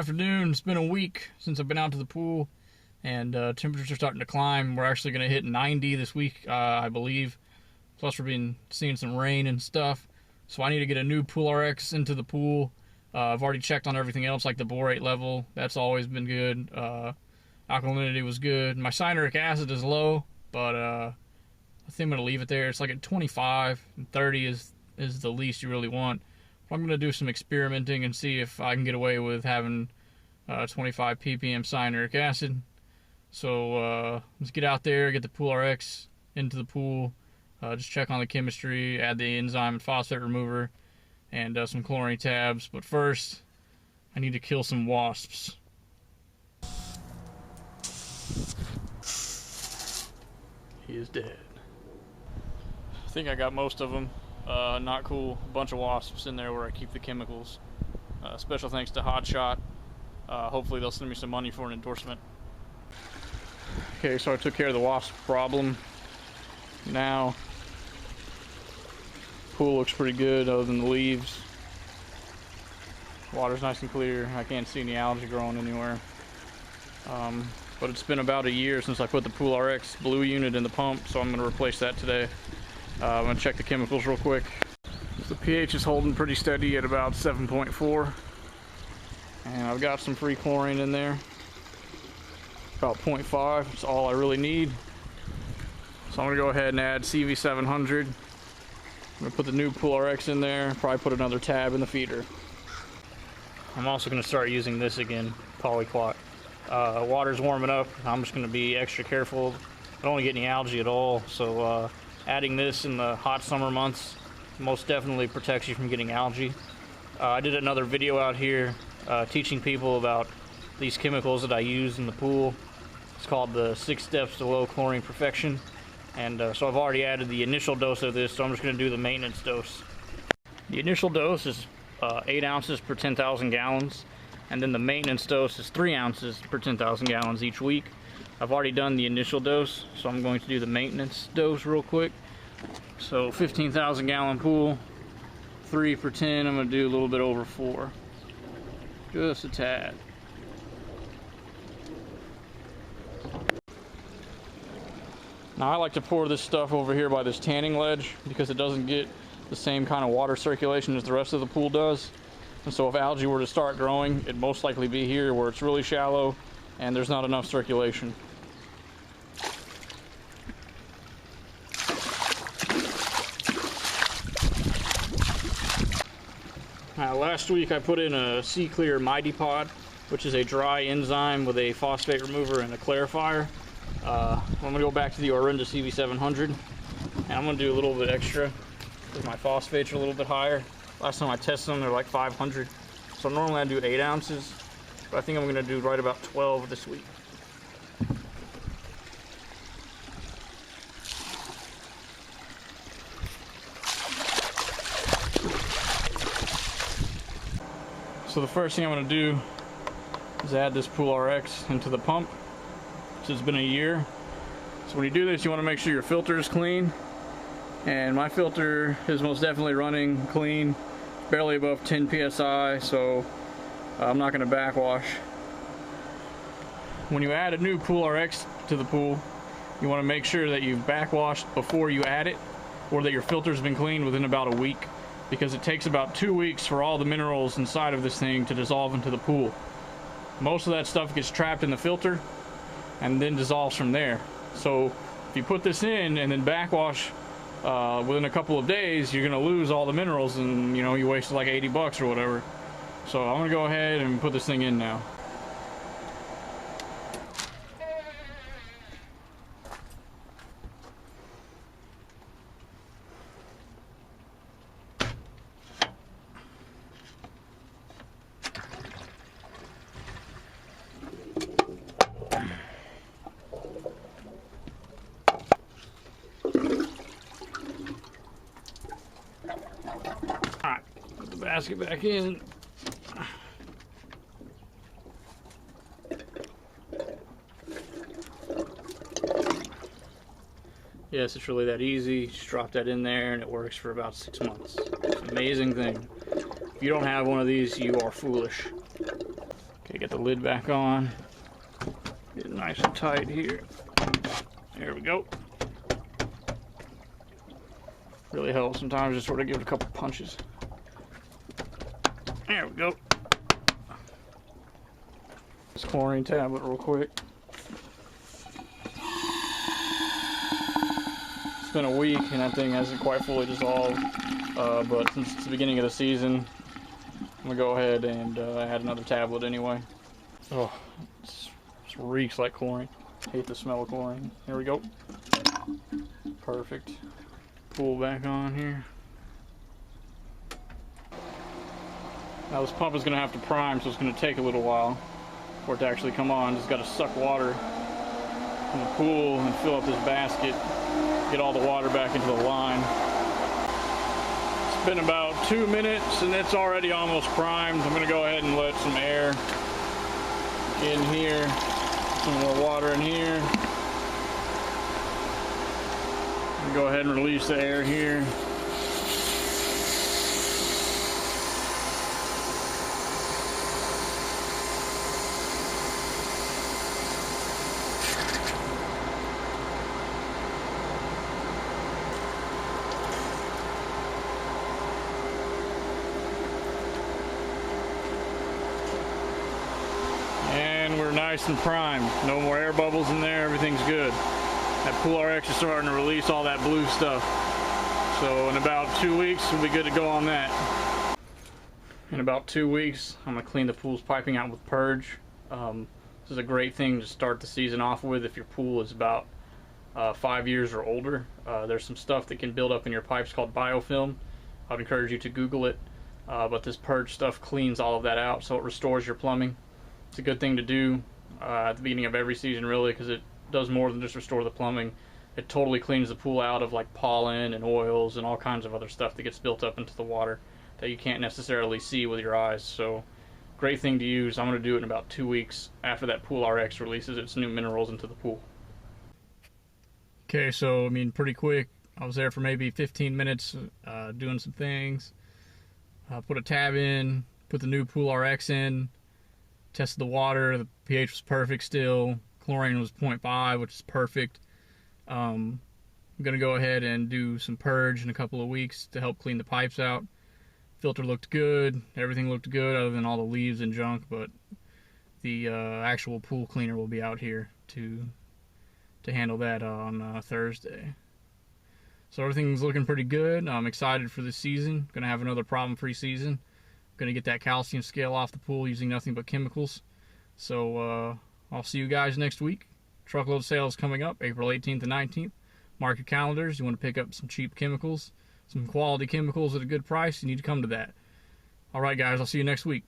afternoon. It's been a week since I've been out to the pool, and temperatures are starting to climb. We're actually going to hit 90 this week, I believe. Plus, seeing some rain and stuff. So I need to get a new Pool RX into the pool. I've already checked on everything else, like the borate level. That's always been good. Alkalinity was good. My cyanuric acid is low, but I think I'm going to leave it there. It's like at 25, and 30 is the least you really want. I'm going to do some experimenting and see if I can get away with having 25 ppm cyanuric acid. So let's get out there, get the Pool RX into the pool, just check on the chemistry, add the enzyme and phosphate remover, and some chlorine tabs. But first, I need to kill some wasps. He is dead. I think I got most of them. Not cool. A bunch of wasps in there where I keep the chemicals. Special thanks to Hotshot. Hopefully they'll send me some money for an endorsement. Okay, so I took care of the wasp problem. Now, pool looks pretty good other than the leaves. Water's nice and clear. I can't see any algae growing anywhere. But it's been about a year since I put the Pool RX blue unit in the pump, so I'm going to replace that today. I'm going to check the chemicals real quick. So the pH is holding pretty steady at about 7.4. And I've got some free chlorine in there. About 0.5, that's all I really need. So I'm going to go ahead and add CV700. I'm going to put the new Pool RX in there, probably put another tab in the feeder. I'm also going to start using this again, polyclot. Water's warming up. I'm just going to be extra careful. I don't want to get any algae at all, so adding this in the hot summer months most definitely protects you from getting algae. I did another video out here teaching people about these chemicals that I use in the pool. It's called the 6 Steps to Low Chlorine Perfection. And so I've already added the initial dose of this, so I'm just going to do the maintenance dose. The initial dose is 8 ounces per 10,000 gallons. And then the maintenance dose is 3 ounces per 10,000 gallons each week. I've already done the initial dose, so I'm going to do the maintenance dose real quick. So 15,000 gallon pool, 3 per 10, I'm going to do a little bit over 4. Just a tad. Now I like to pour this stuff over here by this tanning ledge because it doesn't get the same kind of water circulation as the rest of the pool does. And so if algae were to start growing, it'd most likely be here where it's really shallow and there's not enough circulation. Last week I put in a C-Clear Mighty Pod, which is a dry enzyme with a phosphate remover and a clarifier. I'm going to go back to the Orinda CV700, and I'm going to do a little bit extra because my phosphates are a little bit higher. Last time I tested them, they're like 500. So normally I do 8 ounces, but I think I'm going to do right about 12 this week. So the first thing I'm going to do is add this Pool RX into the pump. So it's been a year. So when you do this, you want to make sure your filter is clean. And my filter is most definitely running clean, barely above 10 psi, so I'm not going to backwash. When you add a new Pool RX to the pool, you want to make sure that you've backwashed before you add it, or that your filter's been cleaned within about a week, because it takes about 2 weeks for all the minerals inside of this thing to dissolve into the pool. Most of that stuff gets trapped in the filter and then dissolves from there. So if you put this in and then backwash within a couple of days, you're going to lose all the minerals, and you wasted like 80 bucks or whatever. So I'm going to go ahead and put this thing in now. Basket back in. Yes, it's really that easy. Just drop that in there and it works for about 6 months. It's an amazing thing. If you don't have one of these, you are foolish. Okay, get the lid back on. Get it nice and tight here. There we go. Really helps sometimes, just sort of give it a couple punches. There we go. This chlorine tablet real quick. It's been a week and that thing hasn't quite fully dissolved, but since it's the beginning of the season, I'm gonna go ahead and add another tablet anyway. Oh, it reeks like chlorine. Hate the smell of chlorine. Here we go. Perfect. Pull back on here. Now this pump is going to have to prime, so it's going to take a little while for it to actually come on. Just got to suck water from the pool and fill up this basket, get all the water back into the line. It's been about 2 minutes and it's already almost primed. I'm going to go ahead and let some air in here, some more water in here. Go ahead and release the air here. And we're nice and primed. No more air bubbles in there, everything's good. That Pool RX is starting to release all that blue stuff. So in about 2 weeks, we'll be good to go on that. In about 2 weeks, I'm gonna clean the pool's piping out with Purge. This is a great thing to start the season off with if your pool is about 5 years or older. There's some stuff that can build up in your pipes called biofilm. I'd encourage you to Google it. But this Purge stuff cleans all of that out, so it restores your plumbing. It's a good thing to do at the beginning of every season, really, because it does more than just restore the plumbing. It totally cleans the pool out of like pollen and oils and all kinds of other stuff that gets built up into the water that you can't necessarily see with your eyes. So great thing to use. I'm going to do it in about 2 weeks after that Pool RX releases its new minerals into the pool. Okay, so I mean pretty quick. I was there for maybe 15 minutes doing some things. Put a tab in, put the new Pool RX in, tested the water. The pH was perfect still. Chlorine was 0.5, which is perfect. I'm going to go ahead and do some Purge in a couple of weeks to help clean the pipes out. Filter looked good. Everything looked good other than all the leaves and junk, but the actual pool cleaner will be out here to handle that on Thursday. So everything's looking pretty good. I'm excited for this season. Going to have another problem-free season. Going to get that calcium scale off the pool using nothing but chemicals. So I'll see you guys next week. Truckload sales coming up April 18th and 19th. Mark your calendars. You want to pick up some cheap chemicals, some quality chemicals at a good price, you need to come to that. All right, guys, I'll see you next week.